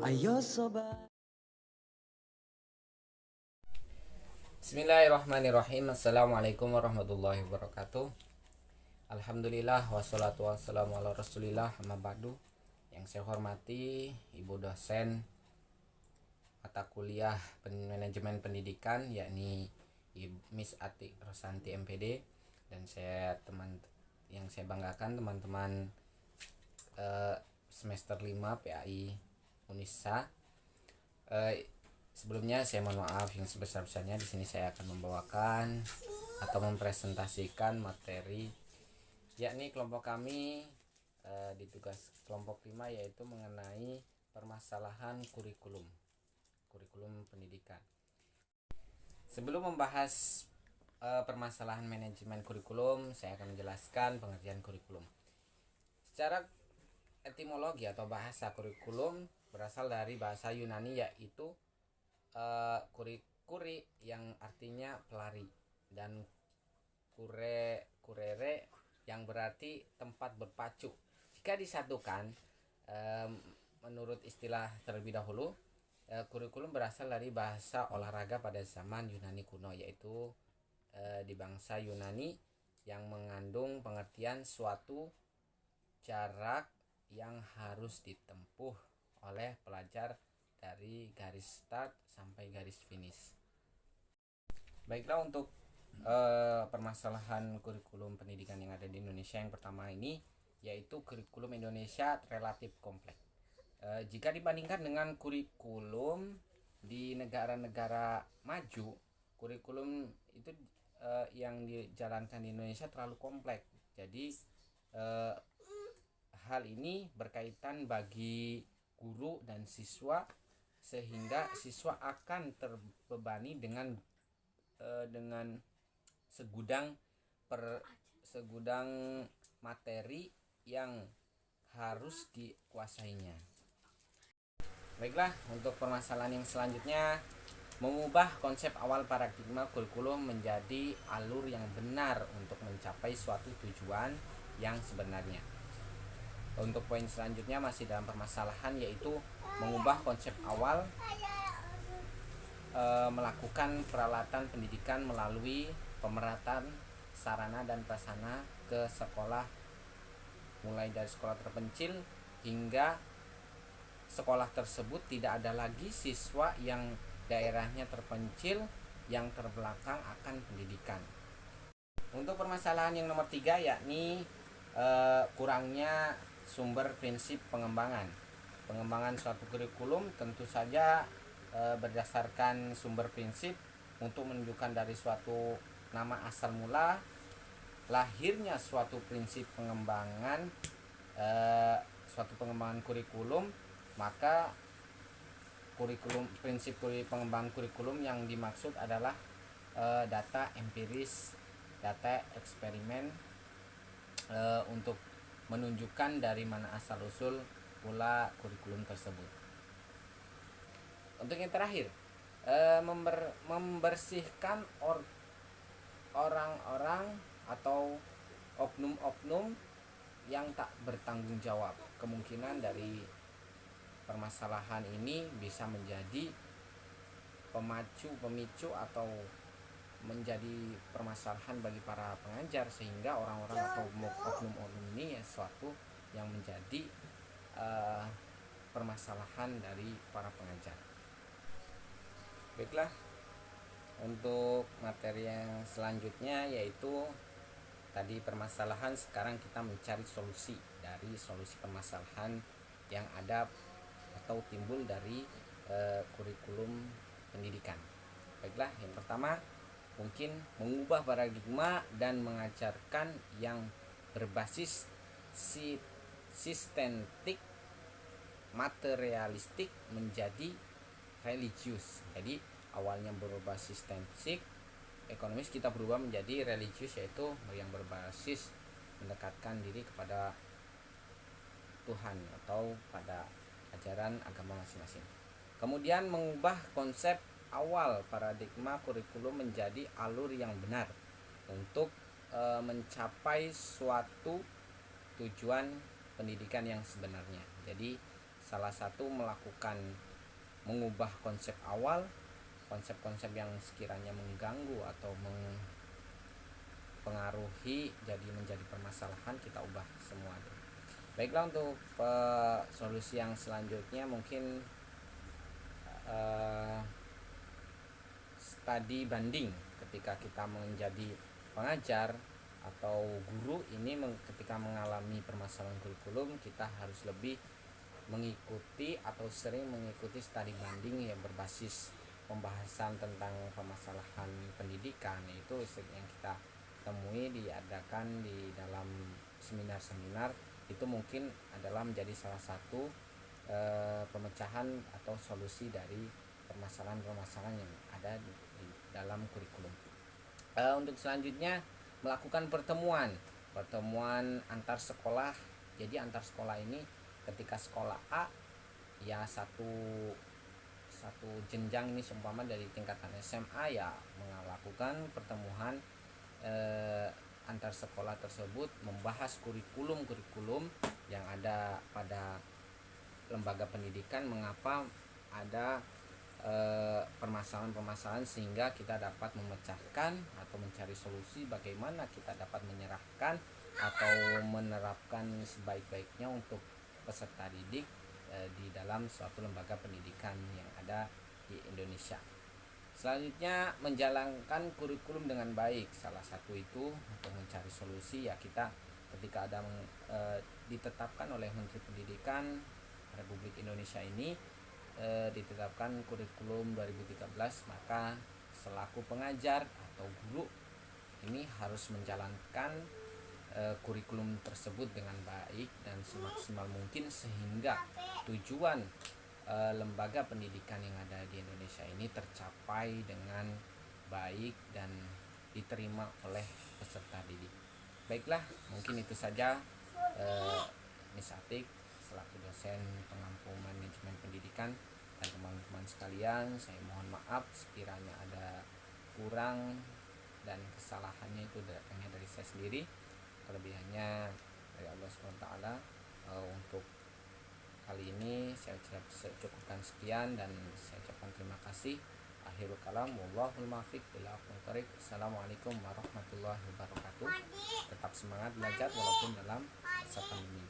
Ayo sobat. Bismillahirrahmanirrahim. Assalamualaikum warahmatullahi wabarakatuh. Alhamdulillah wassalatu wassalamu ala rasulillah amma ba'du. Yang saya hormati Ibu dosen mata kuliah manajemen pendidikan, yakni Miss Atik Rosanti MPD, dan yang saya banggakan teman-teman semester 5 PAI Unisa. Sebelumnya saya mohon maaf yang sebesar-besarnya. Di sini saya akan membawakan atau mempresentasikan materi, yakni kelompok kami di tugas kelompok 5, yaitu mengenai permasalahan kurikulum pendidikan. Sebelum membahas permasalahan manajemen kurikulum, saya akan menjelaskan pengertian kurikulum. Secara etimologi atau bahasa, kurikulum berasal dari bahasa Yunani, yaitu kuri yang artinya pelari, dan kurere yang berarti tempat berpacu. Jika disatukan, menurut istilah terlebih dahulu, kurikulum berasal dari bahasa olahraga pada zaman Yunani kuno, yaitu di bangsa Yunani, yang mengandung pengertian suatu jarak yang harus ditempuh oleh pelajar dari garis start sampai garis finish. Baiklah, untuk permasalahan kurikulum pendidikan yang ada di Indonesia, yang pertama ini yaitu kurikulum Indonesia relatif kompleks. Jika dibandingkan dengan kurikulum di negara-negara maju, kurikulum itu yang dijalankan di Indonesia terlalu kompleks. Jadi hal ini berkaitan bagi guru dan siswa, sehingga siswa akan terbebani dengan segudang materi yang harus dikuasainya. Baiklah, untuk permasalahan yang selanjutnya, mengubah konsep awal paradigma kurikulum menjadi alur yang benar untuk mencapai suatu tujuan yang sebenarnya. Untuk poin selanjutnya masih dalam permasalahan, yaitu mengubah konsep awal melakukan peralatan pendidikan melalui pemerataan sarana dan prasarana ke sekolah, mulai dari sekolah terpencil hingga sekolah tersebut tidak ada lagi siswa yang daerahnya terpencil yang terbelakang akan pendidikan. Untuk permasalahan yang nomor 3, yakni kurangnya sumber prinsip pengembangan suatu kurikulum tentu saja berdasarkan sumber prinsip untuk menunjukkan dari suatu nama asal mula lahirnya suatu prinsip pengembangan kurikulum. Maka prinsip pengembangan kurikulum yang dimaksud adalah data empiris, data eksperimen, untuk menunjukkan dari mana asal usul pula kurikulum tersebut. Untuk yang terakhir, membersihkan orang-orang atau oknum-oknum yang tak bertanggung jawab. Kemungkinan dari permasalahan ini bisa menjadi pemicu atau menjadi permasalahan bagi para pengajar, sehingga orang-orang atau oknum-oknum ini suatu yang menjadi permasalahan dari para pengajar. Baiklah, untuk materi yang selanjutnya yaitu tadi permasalahan, sekarang kita mencari solusi dari permasalahan yang ada atau timbul dari kurikulum pendidikan. Baiklah, yang pertama mungkin mengubah paradigma dan mengajarkan yang berbasis sistematik materialistik menjadi religius. Jadi awalnya berbasis sistematik ekonomis, kita berubah menjadi religius, yaitu yang berbasis mendekatkan diri kepada Tuhan atau pada ajaran agama masing-masing. Kemudian mengubah konsep awal paradigma kurikulum menjadi alur yang benar untuk mencapai suatu tujuan pendidikan yang sebenarnya. Jadi salah satu mengubah konsep awal, konsep-konsep yang sekiranya mengganggu atau mempengaruhi jadi menjadi permasalahan, kita ubah semua. Baiklah, untuk solusi yang selanjutnya mungkin studi banding ketika kita menjadi pengajar atau guru ini. Ketika mengalami permasalahan kurikulum, kita harus lebih mengikuti atau sering mengikuti studi banding yang berbasis pembahasan tentang permasalahan pendidikan. Itu yang kita temui diadakan di dalam seminar-seminar. Itu mungkin adalah menjadi salah satu pemecahan atau solusi dari permasalahan-permasalahan yang ada di dalam kurikulum. Untuk selanjutnya, melakukan pertemuan antar sekolah. Jadi antar sekolah ini, ketika sekolah A ya satu jenjang ini seumpama dari tingkatan SMA ya melakukan pertemuan antar sekolah tersebut, membahas kurikulum yang ada pada lembaga pendidikan, mengapa ada permasalahan-permasalahan, sehingga kita dapat memecahkan atau mencari solusi bagaimana kita dapat menyerahkan atau menerapkan sebaik-baiknya untuk peserta didik di dalam suatu lembaga pendidikan yang ada di Indonesia. Selanjutnya, menjalankan kurikulum dengan baik. Salah satu itu untuk mencari solusi ya, kita ketika ada ditetapkan oleh Menteri Pendidikan Republik Indonesia ini, ditetapkan kurikulum 2013, maka selaku pengajar atau guru ini harus menjalankan kurikulum tersebut dengan baik dan semaksimal mungkin, sehingga tujuan lembaga pendidikan yang ada di Indonesia ini tercapai dengan baik dan diterima oleh peserta didik. Baiklah, mungkin itu saja Miss Atik selaku dosen pengampu manajemen pendidikan. Dan teman-teman sekalian, saya mohon maaf sekiranya ada kurang dan kesalahannya itu datangnya dari saya sendiri, kelebihannya dari Allah SWT. Untuk kali ini saya cukupkan sekian dan saya ucapkan terima kasih. Akhirul kalam, wallahul muwaffiq ila aqwamit thoriq. Assalamualaikum warahmatullahi wabarakatuh. Tetap semangat belajar walaupun dalam masa pandemi.